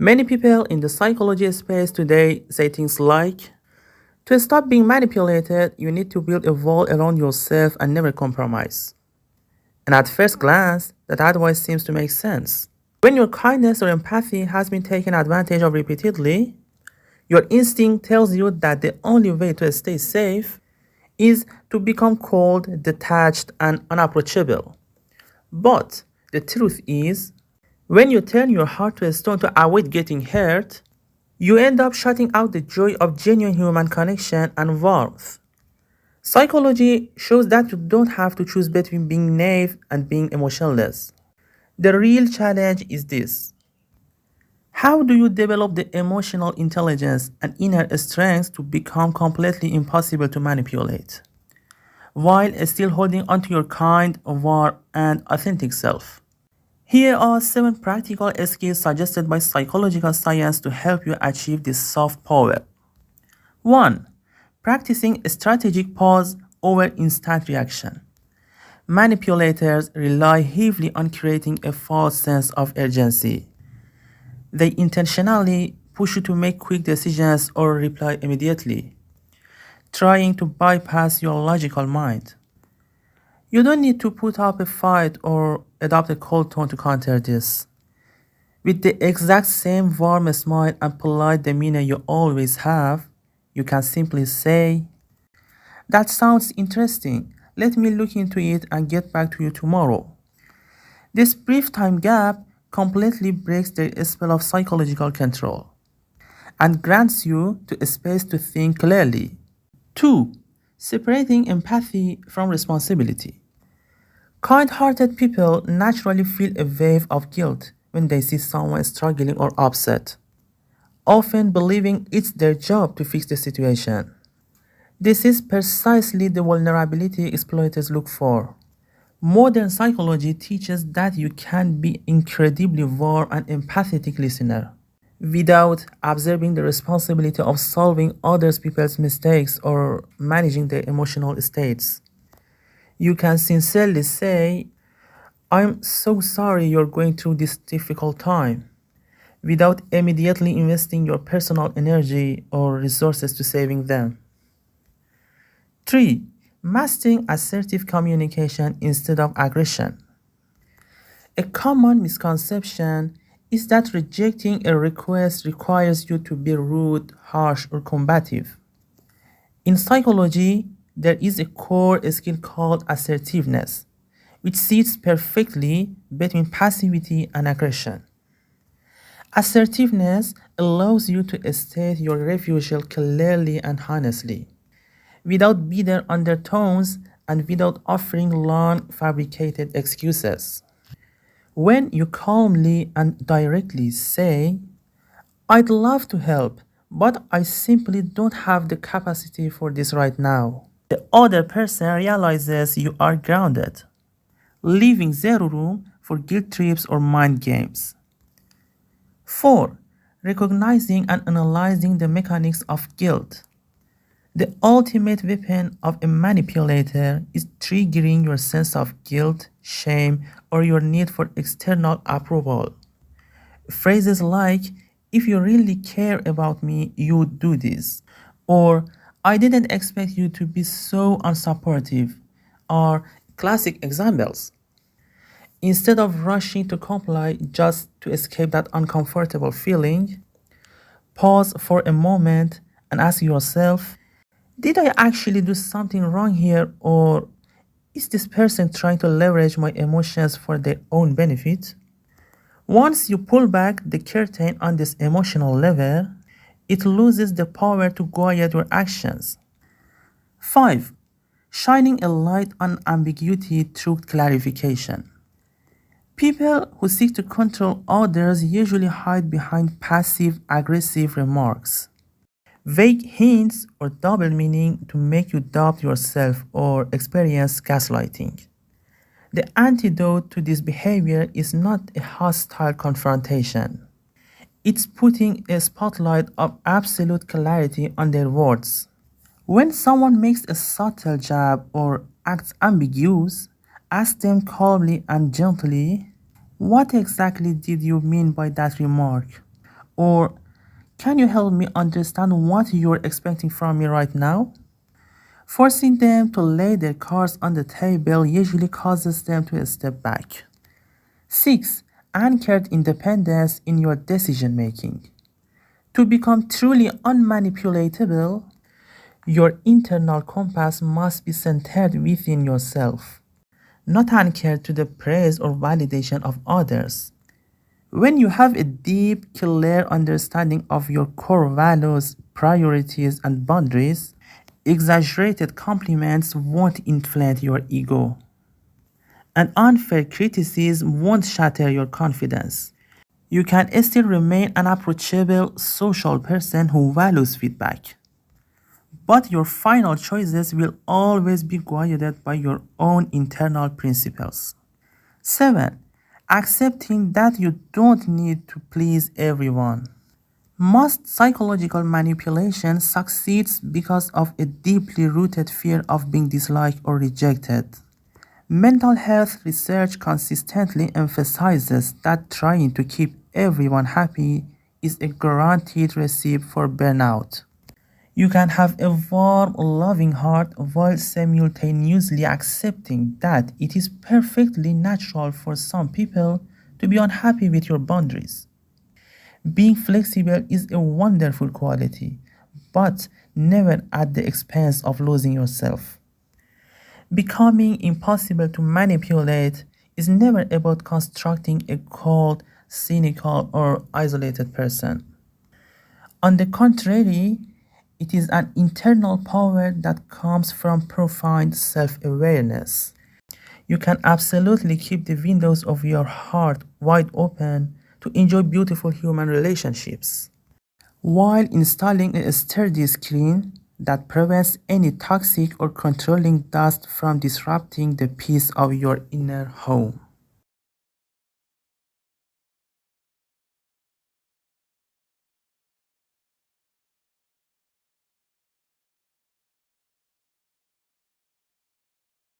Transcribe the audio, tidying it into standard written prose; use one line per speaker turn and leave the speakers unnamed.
Many people in the psychology space today say things like, to stop being manipulated, you need to build a wall around yourself and never compromise. And at first glance, that advice seems to make sense. When your kindness or empathy has been taken advantage of repeatedly, your instinct tells you that the only way to stay safe is to become cold, detached, and unapproachable. But the truth is, when you turn your heart to a stone to avoid getting hurt, you end up shutting out the joy of genuine human connection and warmth. Psychology shows that you don't have to choose between being naive and being emotionless. The real challenge is this: how do you develop the emotional intelligence and inner strength to become completely impossible to manipulate, while still holding onto your kind, warm, and authentic self? Here are 7 practical skills suggested by psychological science to help you achieve this soft power. 1. Practicing strategic pause over instant reaction. Manipulators rely heavily on creating a false sense of urgency. They intentionally push you to make quick decisions or reply immediately, trying to bypass your logical mind. You don't need to put up a fight or adopt a cold tone to counter this. With the exact same warm smile and polite demeanor you always have, you can simply say, "That sounds interesting. Let me look into it and get back to you tomorrow." This brief time gap completely breaks the spell of psychological control and grants you a space to think clearly. 2. Separating empathy from responsibility. Kind-hearted people naturally feel a wave of guilt when they see someone struggling or upset, often believing it's their job to fix the situation. This is precisely the vulnerability exploiters look for. Modern psychology teaches that you can be incredibly warm and empathetic listener without absorbing the responsibility of solving other people's mistakes or managing their emotional states. You can sincerely say, "I'm so sorry you're going through this difficult time," without immediately investing your personal energy or resources to saving them. 3. Mastering assertive communication instead of aggression. A common misconception is that rejecting a request requires you to be rude, harsh, or combative. In psychology, there is a core skill called assertiveness, which sits perfectly between passivity and aggression. Assertiveness allows you to state your refusal clearly and honestly, without bitter undertones and without offering long fabricated excuses. When you calmly and directly say, "I'd love to help, but I simply don't have the capacity for this right now," the other person realizes you are grounded, leaving zero room for guilt trips or mind games. 4. Recognizing and analyzing the mechanics of guilt. The ultimate weapon of a manipulator is triggering your sense of guilt, shame, or your need for external approval. Phrases like, "If you really care about me, you would do this," or "I didn't expect you to be so unsupportive," are classic examples. Instead of rushing to comply just to escape that uncomfortable feeling, pause for a moment and ask yourself, did I actually do something wrong here, or is this person trying to leverage my emotions for their own benefit? Once you pull back the curtain on this emotional level, it loses the power to guide your actions. 5. Shining a light on ambiguity through clarification. People who seek to control others usually hide behind passive aggressive remarks, vague hints, or double meaning to make you doubt yourself or experience gaslighting. The antidote to this behavior is not a hostile confrontation. It's putting a spotlight of absolute clarity on their words. When someone makes a subtle jab or acts ambiguous, ask them calmly and gently, "What exactly did you mean by that remark?" Or, can you help me understand what you're expecting from me right now? Forcing them to lay their cards on the table usually causes them to step back. 6. Anchored independence in your decision making. To become truly unmanipulatable, your internal compass must be centered within yourself, not anchored to the praise or validation of others. When you have a deep, clear understanding of your core values, priorities, and boundaries, exaggerated compliments won't inflate your ego, and unfair criticism won't shatter your confidence. You can still remain an approachable, social person who values feedback, but your final choices will always be guided by your own internal principles. 7. Accepting that you don't need to please everyone. Most psychological manipulation succeeds because of a deeply rooted fear of being disliked or rejected. Mental health research consistently emphasizes that trying to keep everyone happy is a guaranteed recipe for burnout. You can have a warm, loving heart while simultaneously accepting that it is perfectly natural for some people to be unhappy with your boundaries. Being flexible is a wonderful quality, but never at the expense of losing yourself. Becoming impossible to manipulate is never about constructing a cold, cynical, or isolated person. On the contrary, it is an internal power that comes from profound self awareness. You can absolutely keep the windows of your heart wide open to enjoy beautiful human relationships, while installing a sturdy screen that prevents any toxic or controlling dust from disrupting the peace of your inner home.